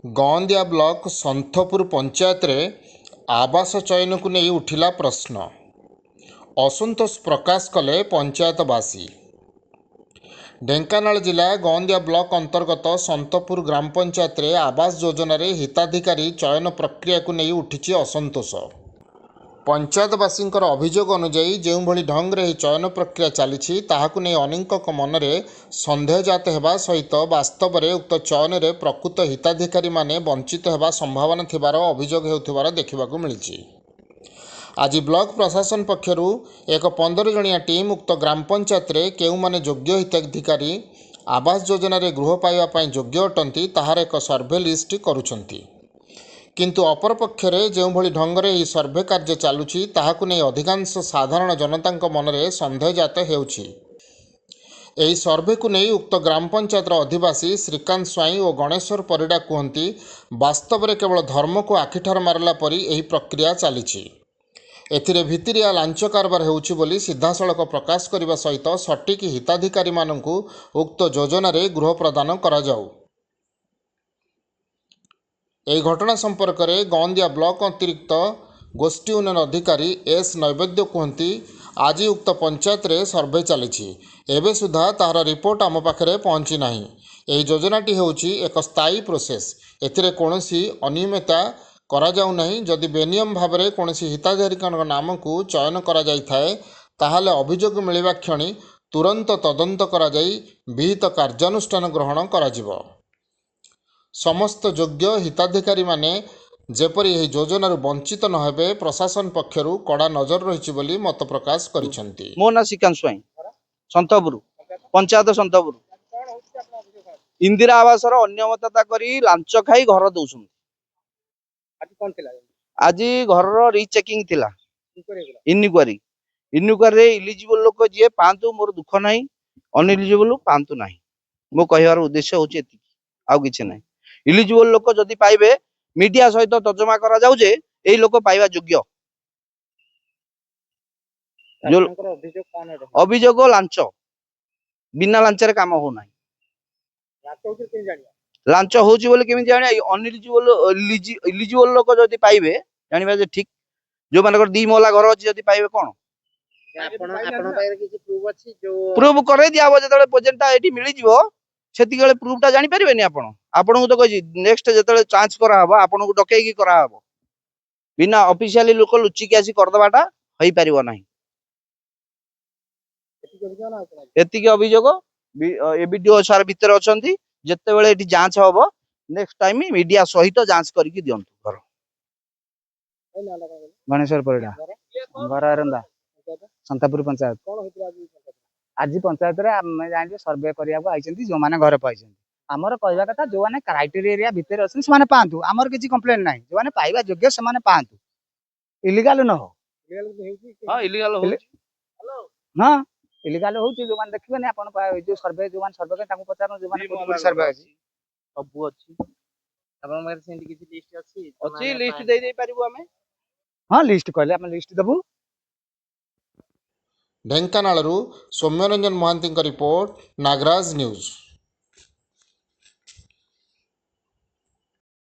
गौंदिया block सन्थपुर panchayat रे आवास चयन को नहीं उठिला प्रश्न। असंतोष प्रकाश कले पंचायतवासी। ढेंकानाल जिला गौंदिया ब्लॉक अंतर्गत सन्तपुर ग्राम पंचायत रे आवास योजना रे हिताधिकारी चयन प्रक्रिया को नहीं उठी असंतोष। पंचायतवासी अभियोग अनुजाई जो भली ढंग से चयन प्रक्रिया चली नहीं अनेक मनरे सन्देह जात होगा सहित वास्तव में उक्त चयन में प्रकृत हिताधिकारी माने वंचित होगा संभावना थिबार अभियोग होथिबार देखा मिली। आज ब्लॉक प्रशासन पक्षरु एक 15 जणिया टीम उक्त ग्राम पंचायत रे केउ माने योग्य हिताधिकारी आवास योजना रे गृह पाइबा योग्य अटंती ताहार एक सर्वे लिस्ट करुछंती। किंतु अपरपक्षरे जो भली ढंग से सर्वे कार्य चलुछि ताहाकु नै अधिकांश साधारण जनता मनरे सन्देह जात हेउछि। एही सर्वे को नहीं उक्त ग्राम पंचायतर अधिवासी श्रीकांत स्वाई और गणेश्वर परिडा कहती वास्तव में केवल धर्म को आखिठार मारला परी एही प्रक्रिया चली एथिरे भितरिया लांच कारबार हेउछि बोली सीधासलख प्रकाश करने सहित सटीक हिताधिकारी माननकु उक्त योजना रे गृह प्रदान करा जाऊ। ଏହି ଘଟଣା ସମ୍ପର୍କରେ ଗୌନ୍ଦିଆ ବ୍ଲକ ଅତିରିକ୍ତ ଗୋଷ୍ଠୀ ଉନ୍ନୟନ ଅଧିକାରୀ ଏସ୍ ନୈବେଦ୍ୟ କୁହନ୍ତି ଆଜି ଉକ୍ତ ପଞ୍ଚାୟତରେ ସର୍ଭେ ଚାଲିଛି ଏବେ ସୁଦ୍ଧା ତାହାର ରିପୋର୍ଟ ଆମ ପାଖରେ ପହଞ୍ଚି ନାହିଁ। ଏହି ଯୋଜନାଟି ହେଉଛି ଏକ ସ୍ଥାୟୀ ପ୍ରୋସେସ୍। ଏଥିରେ କୌଣସି ଅନିୟମିତତା କରାଯାଉ ନାହିଁ। ଯଦି ବେନିୟମ ଭାବରେ କୌଣସି ହିତାଧିକାରୀଙ୍କ ନାମକୁ ଚୟନ କରାଯାଇଥାଏ ତାହେଲେ ଅଭିଯୋଗ ମିଳିବା କ୍ଷଣି ତୁରନ୍ତ ତଦନ୍ତ କରାଯାଇ ବିହିତ କାର୍ଯ୍ୟାନୁଷ୍ଠାନ ଗ୍ରହଣ କରାଯିବ। समस्त योग्य हिताधिकारी माने जेपरी यह योजना वंचित न हेबे प्रशासन पक्षरु कड़ा नजर रही बोली मत प्रकाश करिसेंती। मो ना श्रीकांत स्वाई सन्तपुर पंचायत सन्तपुर इंदिरा आवास अनियमितता करी लांच खाई घर दौसन। आज घर रिचेकिंग थिला इनक्वारी इलिजिबल लोक जी पांतु मोर दुख नाही अनइलिजिबल पांतु नाही। मो कहवार उद्देश्य होची एति आउ किछि नाही। इलिजिबल लोक जदि पाइबे मीडिया सहित तर्जमा करा जाउ जे एई लोक पाइबा योग्य। अभियोग लांच बिना लांच रे काम हो नाही। लांच होची बोले केमि जाने अनइलिजिबल इलिजिबल लोक जदि पाइबे जानिबा जे ठीक जो मानकर दी मोला घर अछि जदि पाइबे कोन प्रूफ करे दियाबो जेतले प्रेजेंटा एठी मिली जिवो सेतिगळे प्रूफटा जानि परिबेनी आपण को तो कहि नेक्स्ट जेतले चांस करा हबो आपण को डकै की करा हबो बिना ऑफिशियली लोक लुचि के आसी कर दबाटा होई परिबो नाही। एतिके अभियोग एबीडीओ सर भीतर अछंती जत्ते बेले एठी जांच हबो नेक्स्ट टाइम मीडिया सहित जांच करी की दियंतु। घर गणेश्वर परिडा घर अरंदा संतापुर पंचायत आज पंचायत रे हम जानि सर्वे करिया को आइछंती जो माने घर पाइछंती हमर कहबा कथा जो माने क्राइटेरिया भीतर अछन से माने पांतु हमर किछि कंप्लेंट नाही जो माने पाइबा योग्य से माने पांतु इलीगल न हो। हां इलीगल हो हां इलीगल होची जो माने देखबे ने अपन जो सर्वे जो माने सर्वे ताको पचार जो माने कोन सर्वे अछि सब अछि अपन मारे सेंड किछि लिस्ट अछि लिस्ट दे दे परिबो हमें। हां लिस्ट कहले हम लिस्ट दबु। ढेंकानालरू सौम्यरंजन महांती रिपोर्ट नागराज न्यूज।